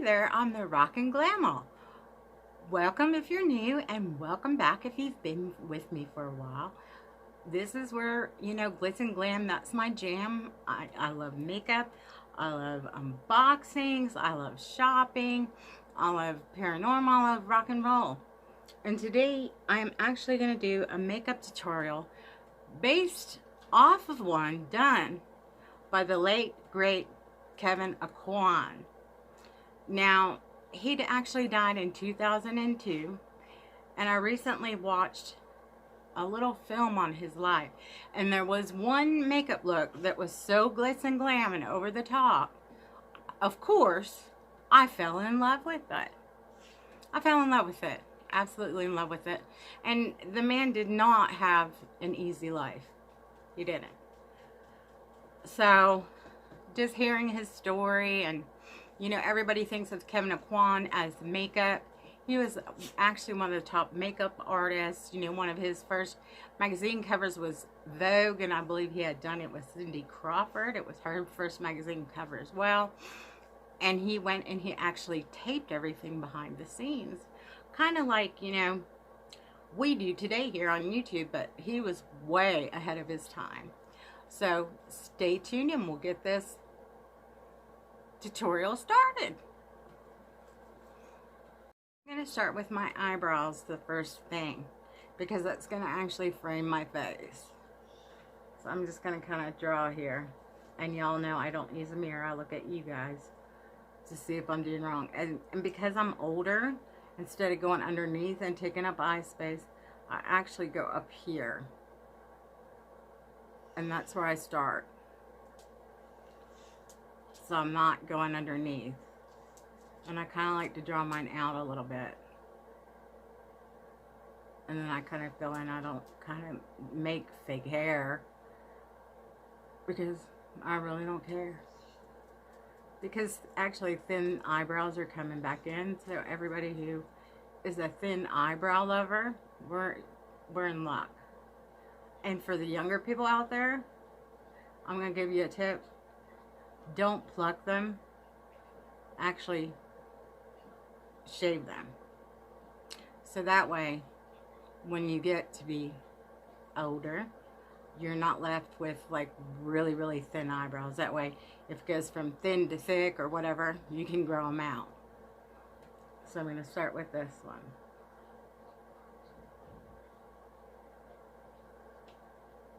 there on the Rockin' Glamour. Welcome if you're new, and welcome back if you've been with me for a while. This is where, glitz and glam, that's my jam. I love makeup, I love unboxings, I love shopping, I love paranormal, I love rock and roll. And today I am actually going to do a makeup tutorial based off of one done by the late, great Kevyn Aucoin. Now, he actually died in 2002, and I recently watched a little film on his life, and there was one makeup look that was so glitz and glam and over the top. Of course, I fell in love with it. I fell in love with it. Absolutely in love with it. And the man did not have an easy life. He didn't. So, just hearing his story, and everybody thinks of Kevyn Aucoin as makeup. He was actually one of the top makeup artists. One of his first magazine covers was Vogue, and I believe he had done it with Cindy Crawford. It was her first magazine cover as well. And he went and he actually taped everything behind the scenes. Kind of like, we do today here on YouTube, but he was way ahead of his time. So stay tuned and we'll get this tutorial started. I'm going to start with my eyebrows the first thing, because that's going to actually frame my face. So I'm just going to kind of draw here, and y'all know I don't use a mirror. I look at you guys to see if I'm doing wrong, and because I'm older, instead of going underneath and taking up eye space, I actually go up here, and that's where I start. So I'm not going underneath. And I kind of like to draw mine out a little bit. And then I kind of fill in. I don't kind of make fake hair, because I really don't care. Because actually thin eyebrows are coming back in. So everybody who is a thin eyebrow lover, we're in luck. And for the younger people out there, I'm going to give you a tip. Don't pluck them. Actually shave them. So that way, when you get to be older, you're not left with like really, really thin eyebrows. That way, if it goes from thin to thick or whatever, you can grow them out. So I'm going to start with this one.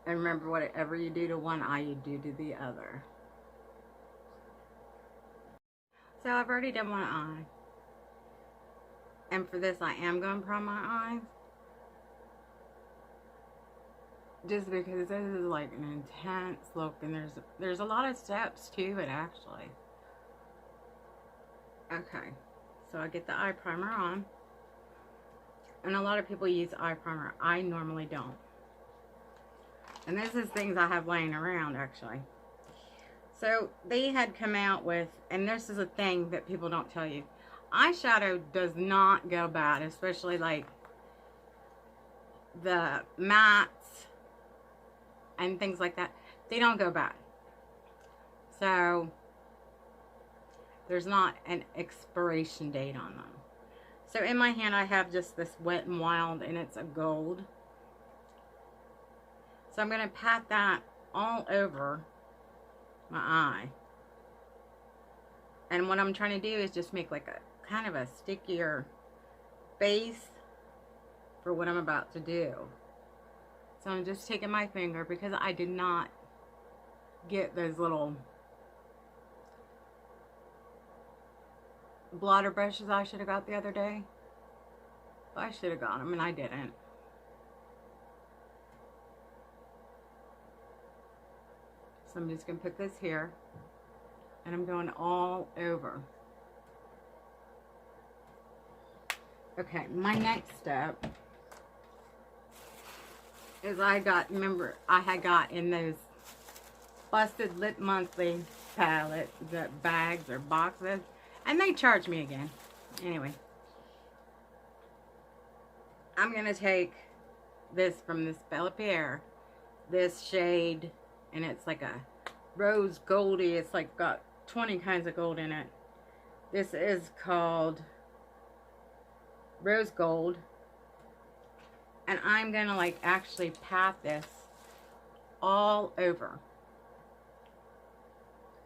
And remember, whatever you do to one eye, you do to the other. So I've already done one eye. And for this, I am going to prime my eyes. Just because this is like an intense look, and there's a lot of steps to it actually. Okay, so I get the eye primer on. And a lot of people use eye primer. I normally don't. And this is things I have laying around actually. So they had come out with, and this is a thing that people don't tell you, eyeshadow does not go bad, especially like the mattes and things like that. They don't go bad. So there's not an expiration date on them. So in my hand I have just this Wet n Wild, and it's a gold. So I'm going to pat that all over my eye. And what I'm trying to do is just make like a kind of a stickier base for what I'm about to do. So I'm just taking my finger, because I did not get those little blotter brushes I should have got the other day. I should have got them and I didn't. So I'm just going to put this here, and I'm going all over. Okay, my next step is remember, I had got in those Busted Lip Monthly palette, the bags or boxes, and they charged me again. Anyway, I'm going to take this from this Belle Pierre, this shade, and it's like a rose goldy. It's like got 20 kinds of gold in it. This is called Rose Gold. And I'm going to like actually pat this all over.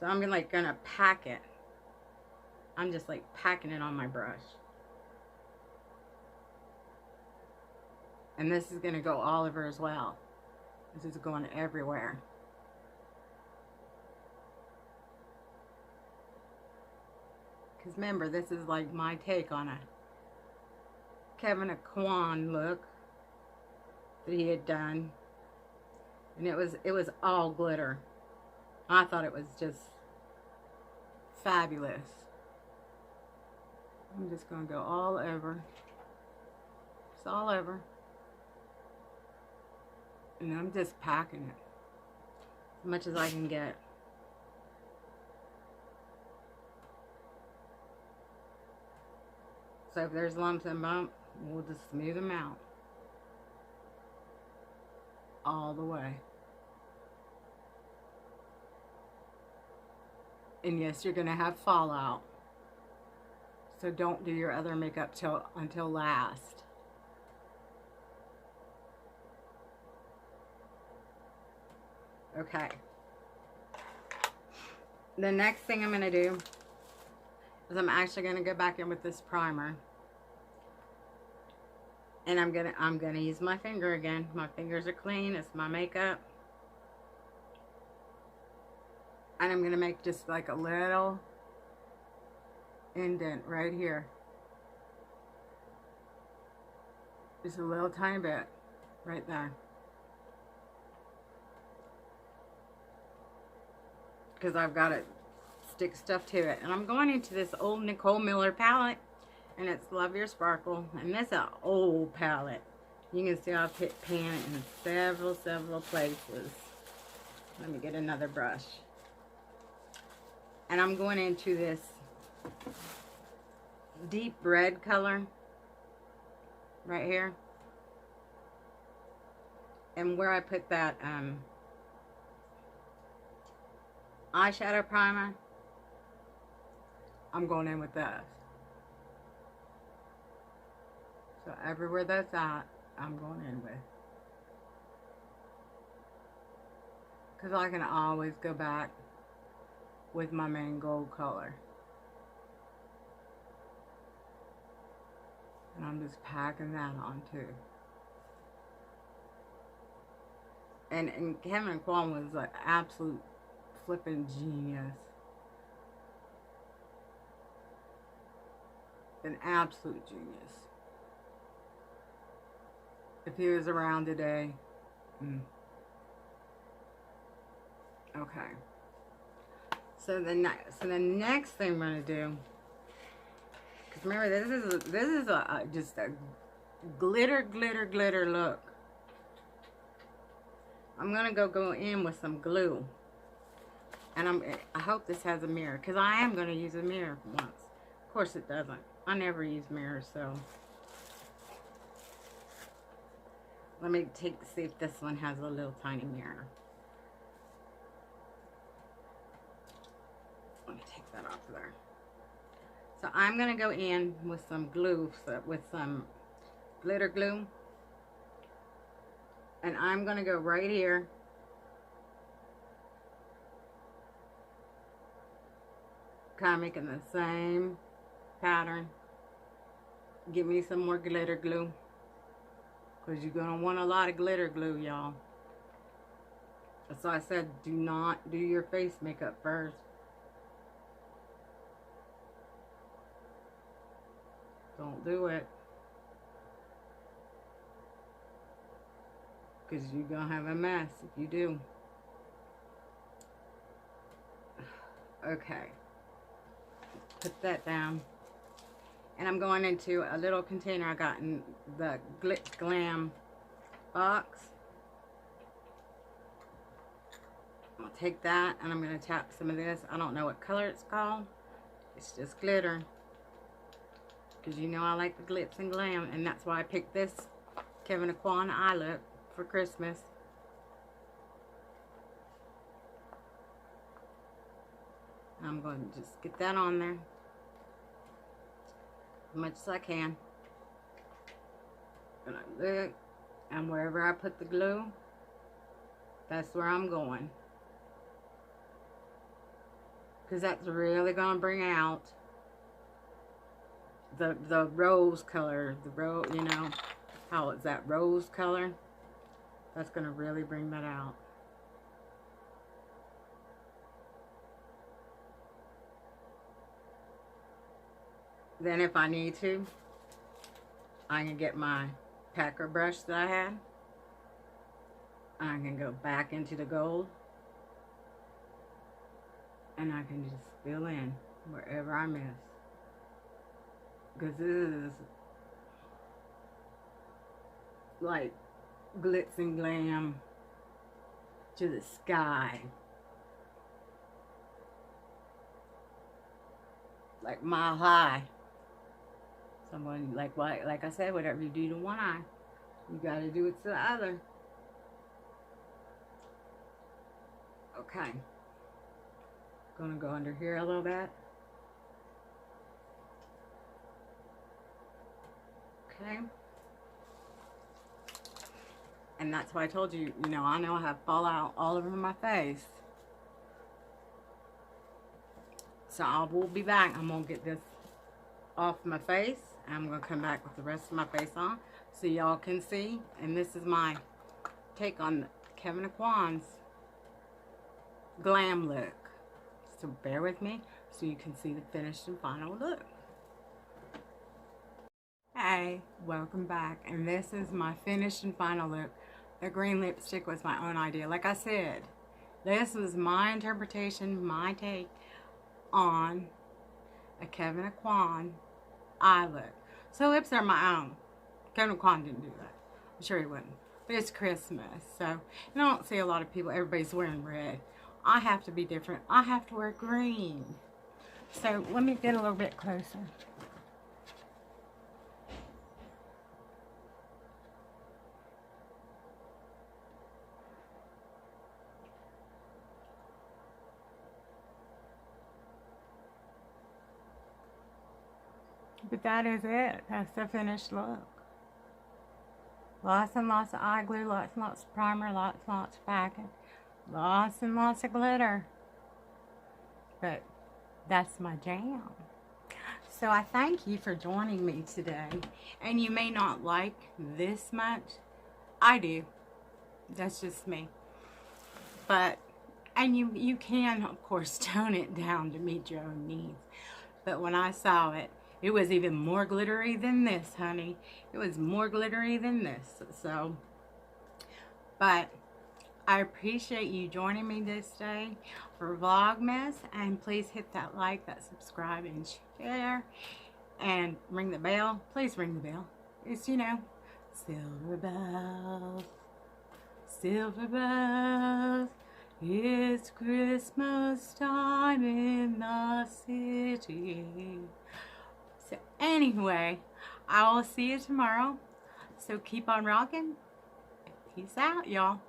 So I'm like going to pack it. I'm just like packing it on my brush. And this is going to go all over as well. This is going everywhere. Because remember, this is like my take on a Kevyn Aucoin look that he had done. And it was all glitter. I thought it was just fabulous. I'm just going to go all over. Just all over. And I'm just packing it as much as I can get. So if there's lumps and bumps, we'll just smooth them out. All the way. And yes, you're going to have fallout. So don't do your other makeup until last. Okay. The next thing I'm going to do is I'm actually going to go back in with this primer. And I'm gonna use my finger again. My fingers are clean. It's my makeup. And I'm gonna make just like a little indent right here. Just a little tiny bit right there. Because I've got to stick stuff to it. And I'm going into this old Nicole Miller palette. And it's Love Your Sparkle. And this is an old palette. You can see I've hit pan in several places. Let me get another brush. And I'm going into this deep red color. Right here. And where I put that eyeshadow primer, I'm going in with this. So everywhere that's at, I'm going in with. Because I can always go back with my main gold color. And I'm just packing that on too. And Kevyn Aucoin was an absolute flipping genius. An absolute genius. If he was around today. Okay. So the next thing I'm gonna do, because remember this is just a glitter look. I'm gonna go in with some glue, and I hope this has a mirror, because I am gonna use a mirror once. Of course it doesn't. I never use mirrors, so. Let me see if this one has a little tiny mirror. Let me take that off there. So I'm going to go in with some glue, with some glitter glue. And I'm going to go right here. Kind of making the same pattern. Give me some more glitter glue. Because you're going to want a lot of glitter glue, y'all. So I said, do not do your face makeup first. Don't do it. Because you're going to have a mess if you do. Okay. Put that down. And I'm going into a little container I got in the Glitz Glam box. I'll take that and I'm going to tap some of this. I don't know what color it's called. It's just glitter. Because you know I like the glitz and glam. And that's why I picked this Kevyn Aucoin eye look for Christmas. I'm going to just get that on there. as much as I can. And I look, and wherever I put the glue, that's where I'm going. Because that's really going to bring out the rose color. You know, how it's that rose color. That's going to really bring that out. Then if I need to, I can get my packer brush that I had. I can go back into the gold. And I can just fill in wherever I miss. Because this is like glitz and glam to the sky. Like mile high. Someone, like I said, whatever you do to one eye, you got to do it to the other. Okay. Gonna go under here a little bit. Okay. And that's why I told you, you know, I know I have fallout all over my face. So I will be back. I'm gonna get this off my face. I'm gonna come back with the rest of my face on so y'all can see. And this is my take on Kevyn Aucoin's glam look. So bear with me so you can see the finished and final look. Hey, welcome back. And this is my finished and final look. The green lipstick was my own idea. Like I said, this was my interpretation, my take on a Kevyn Aucoin eye look. So lips are my own. Kevyn Aucoin didn't do that. I'm sure he wouldn't. But it's Christmas, so you don't see a lot of people, everybody's wearing red. I have to be different. I have to wear green. So let me get a little bit closer. But that is it. That's the finished look. Lots and lots of eye glue, lots and lots of primer, lots and lots of packing. Lots and lots of glitter. But that's my jam. So I thank you for joining me today. And you may not like this much. I do. That's just me. But, and you can, of course, tone it down to meet your own needs. But when I saw it, it was even more glittery than this, honey. It was more glittery than this. So, but I appreciate you joining me this day for Vlogmas. And please hit that like, that subscribe, and share. And ring the bell. Please ring the bell. It's, you know, silver bells. Silver bells. It's Christmas time in the city. So anyway, I will see you tomorrow. So keep on rocking. Peace out, y'all.